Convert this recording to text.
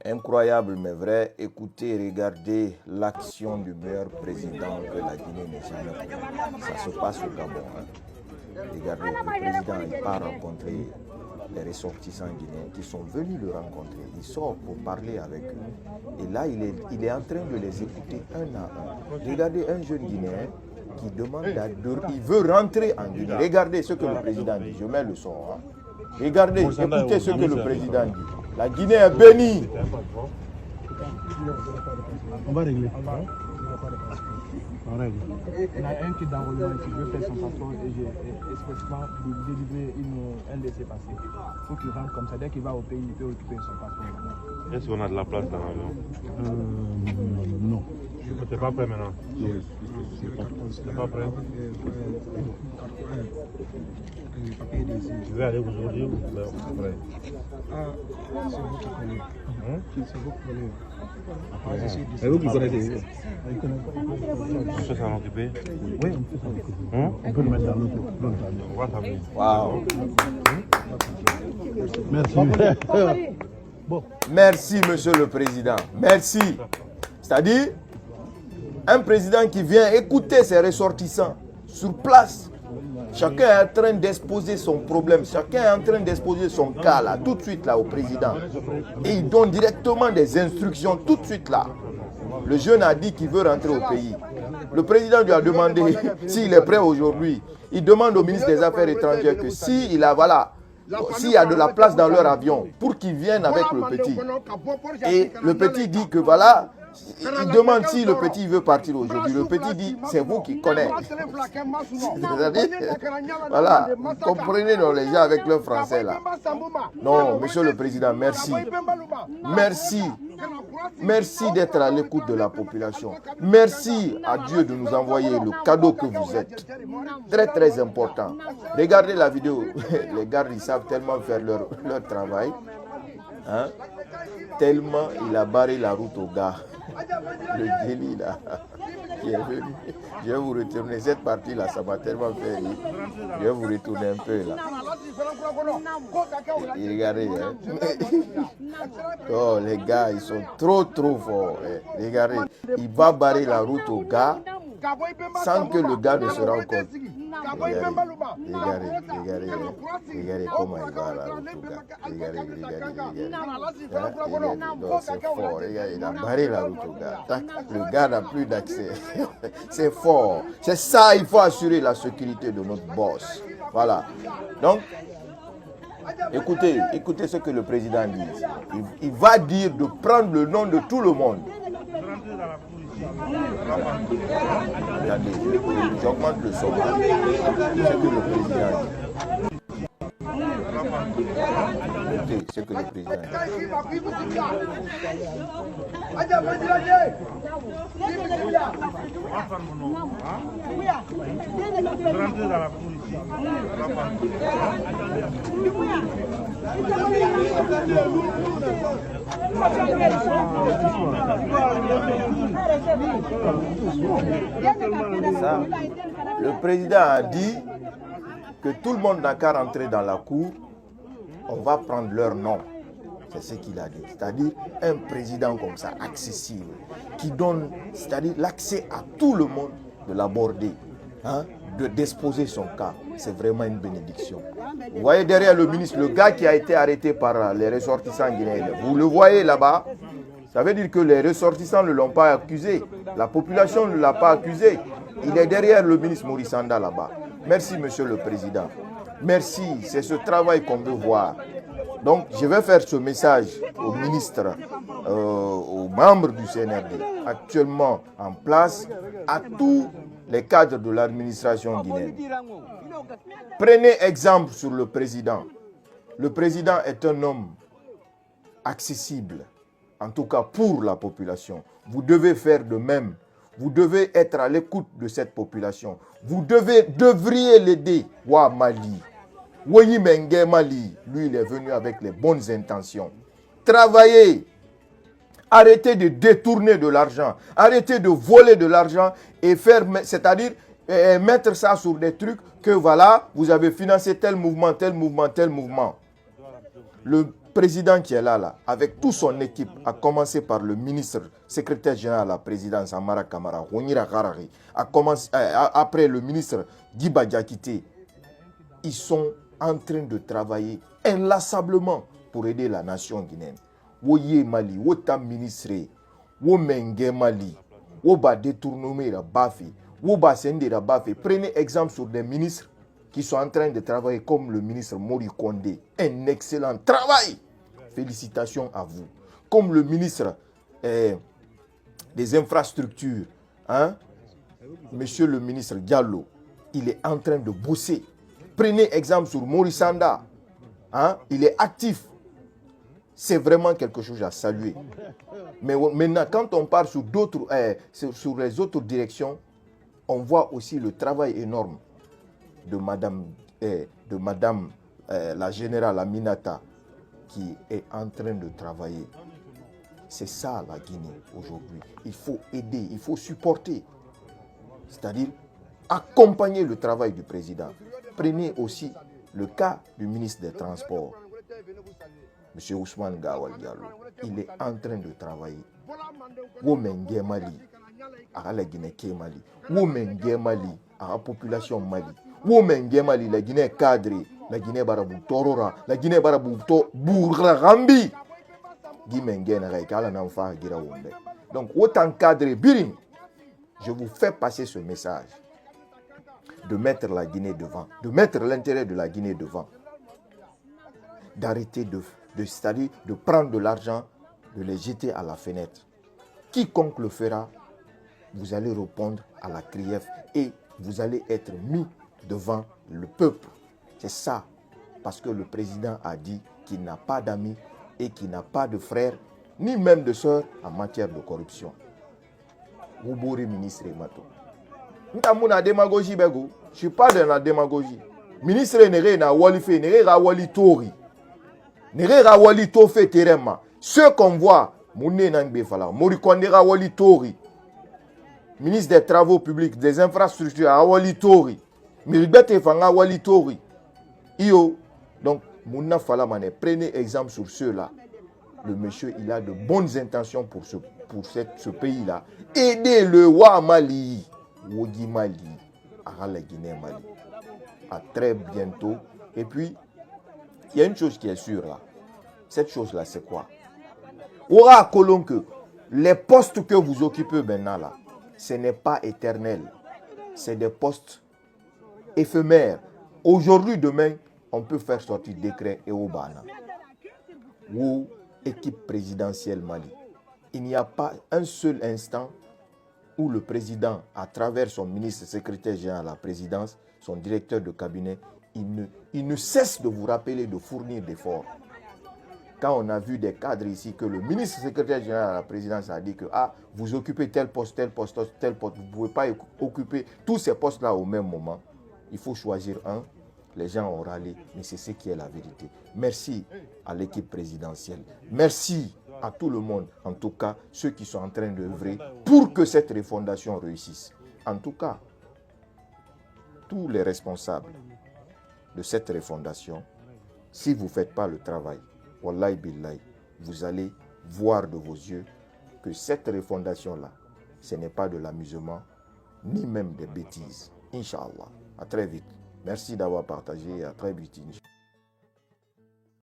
Incroyable mais vrai, écoutez, regardez l'action du meilleur président que la Guinée n'ait jamais connu. Ça se passe au Gabon. Regardez, le président il part rencontrer les ressortissants guinéens qui sont venus le rencontrer. Il sort pour parler avec eux. Et là, il est en train de les écouter un à un. Regardez un jeune Guinéen qui demande il veut rentrer en Guinée. Regardez ce que le président dit. Je mets le son. Regardez, écoutez ce que le président dit. La Guinée est bénie. On va régler. On règle. Il y a un qui d'enrôlement qui veut faire son passeport et j'ai expressément délivré un laissez-passer. Il faut qu'il rentre comme ça. Dès qu'il va au pays, il peut occuper son passeport. Est-ce qu'on a de la place dans l'avion? Non. Tu n'es pas prêt maintenant? Non. Tu n'es pas prêt? Tu veux aller aujourd'hui ou après? C'est vous qui connaissez. C'est vous qui connaissez. C'est vous qui connaissez. Tu peux s'en occuper? Oui, on peut s'en occuper. On peut le mettre dans l'autre. On va t'amener. Waouh. Merci. Bon. Merci, monsieur le président. Merci. C'est-à-dire, un président qui vient écouter ses ressortissants sur place. Chacun est en train d'exposer son problème. Chacun est en train d'exposer son cas là, tout de suite là au président. Et il donne directement des instructions tout de suite là. Le jeune a dit qu'il veut rentrer au pays. Le président lui a demandé s'il est prêt aujourd'hui. Il demande au ministre des Affaires étrangères que s'il y a de la place dans leur avion pour qu'ils viennent avec le petit. Et le petit dit que voilà, il demande si le petit veut partir aujourd'hui. Le petit dit, c'est vous qui connaissez. Voilà, vous comprenez non, les gens avec leur français là. Non, monsieur le président, merci. Merci. Merci d'être à l'écoute de la population. Merci à Dieu de nous envoyer le cadeau que vous êtes. Très très important. Regardez la vidéo. Les gardes, ils savent tellement faire leur travail. Hein? Tellement il a barré la route au gars. Le délit là, qui est venu. Je vais vous retourner cette partie là, ça m'a tellement fait rire. Je vais vous retourner un peu là. Et regardez, hein. Oh, les gars, ils sont trop forts. Regardez, il va barrer la route au gars sans que le gars ne se rende compte. Regardez comment il va à la route au gars. Regardez. Non, c'est fort. Regardez, il a barré la route au gars. Le gars n'a plus d'accès. C'est fort. C'est ça, il faut assurer la sécurité de notre boss. Voilà. Donc, écoutez ce que le président dit. Il va dire de prendre le nom de tout le monde. Regardez, j'augmente le son. C'est que le président dit. Écoutez ce que le président dit. Ça, le président a dit que tout le monde n'a qu'à rentrer dans la cour, on va prendre leur nom. C'est ce qu'il a dit. C'est-à-dire un président comme ça, accessible, qui donne, c'est-à-dire l'accès à tout le monde de l'aborder, hein, d'exposer son cas. C'est vraiment une bénédiction. Vous voyez derrière le ministre, le gars qui a été arrêté par les ressortissants guinéens. Vous le voyez là-bas. Ça veut dire que les ressortissants ne l'ont pas accusé. La population ne l'a pas accusé. Il est derrière le ministre Maurice Sanda là-bas. Merci, monsieur le président. Merci, c'est ce travail qu'on veut voir. Donc, je vais faire ce message aux ministres, aux membres du CNRD, actuellement en place, à tous les cadres de l'administration guinéenne. Prenez exemple sur le président. Le président est un homme accessible, en tout cas pour la population. Vous devez faire de même. Vous devez être à l'écoute de cette population. Vous devriez l'aider. Wa Mali. Woyi Menge Mali. Lui, il est venu avec les bonnes intentions. Travaillez. Arrêtez de détourner de l'argent. Arrêtez de voler de l'argent et faire, c'est-à-dire mettre ça sur des trucs que voilà, vous avez financé tel mouvement, tel mouvement, tel mouvement. Le président qui est là, avec toute son équipe, à commencer par le ministre, secrétaire général à la présidence, Amara Kamara, Ronira Harari, après le ministre Guy Badiakité, ils sont en train de travailler inlassablement pour aider la nation guinéenne. Woye Mali, Wota ministre, Womenge Mali, Woba détournement la Bafi, Woba Sende la Bafi. Prenez exemple sur des ministres qui sont en train de travailler comme le ministre Mori Kondé. Un excellent travail. Félicitations à vous. Comme le ministre des infrastructures, hein, monsieur le ministre Diallo, il est en train de bosser. Prenez exemple sur Maurice Sanda. Hein, il est actif. C'est vraiment quelque chose à saluer. Mais maintenant, quand on part sur sur les autres directions, on voit aussi le travail énorme de madame la générale Aminata qui est en train de travailler. C'est ça la Guinée aujourd'hui. Il faut aider, il faut supporter. C'est-à-dire accompagner le travail du président. Prenez aussi le cas du ministre des Transports, M. Ousmane Gawal Diallo. Il est en train de travailler. Womenge Mali, à la Guinée Mali. Womenge Mali, à la population Mali. Womenge Mali, la Guinée cadre, la Guinée Barabou Torora, la Guinée Barabou Bourarambi. Donc, autant cadre Birim, je vous fais passer ce message de mettre la Guinée devant, de mettre l'intérêt de la Guinée devant, d'arrêter c'est-à-dire de prendre de l'argent, de les jeter à la fenêtre. Quiconque le fera, vous allez répondre à la criève et vous allez être mis devant le peuple. C'est ça, parce que le président a dit qu'il n'a pas d'amis et qu'il n'a pas de frères, ni même de sœurs en matière de corruption. Vous bourrez ministre Mato. Nous avons démagogie, je ne suis pas dans la démagogie. Ministre n'est pas wali fait, n'est pas wali tori. N'est pas wali to fait terema. Ce qu'on voit, Mouné Nangbe Fala, Morikondera wali tori. Ministre des Travaux publics, des infrastructures, à wali tori. Miribete Fanga wali tori. Donc, Mouna Fala Mané, prenez exemple sur ceux-là. Le monsieur, il a de bonnes intentions pour ce pays-là. Aidez-le wa Mali. Wogi Mali, à la Guinée Mali. À très bientôt. Et puis, il y a une chose qui est sûre là. Cette chose-là, c'est quoi? Aura à Colomb que les postes que vous occupez maintenant là, ce n'est pas éternel. C'est des postes éphémères. Aujourd'hui, demain, on peut faire sortir décret et au Bana. Ou équipe présidentielle Mali. Il n'y a pas un seul instant où le président, à travers son ministre secrétaire général à la présidence, son directeur de cabinet, il ne cesse de vous rappeler de fournir d'efforts. Quand on a vu des cadres ici, que le ministre secrétaire général à la présidence a dit que vous occupez tel poste, tel poste, tel poste, vous ne pouvez pas occuper tous ces postes-là au même moment. Il faut choisir un. Les gens ont râlé, mais c'est ce qui est la vérité. Merci à l'équipe présidentielle. Merci à tout le monde, en tout cas ceux qui sont en train d'œuvrer pour que cette refondation réussisse. En tout cas, tous les responsables de cette refondation, si vous ne faites pas le travail, wallahi billahi, vous allez voir de vos yeux que cette refondation-là, ce n'est pas de l'amusement, ni même des bêtises. Inch'Allah. À très vite. Merci d'avoir partagé et à très vite.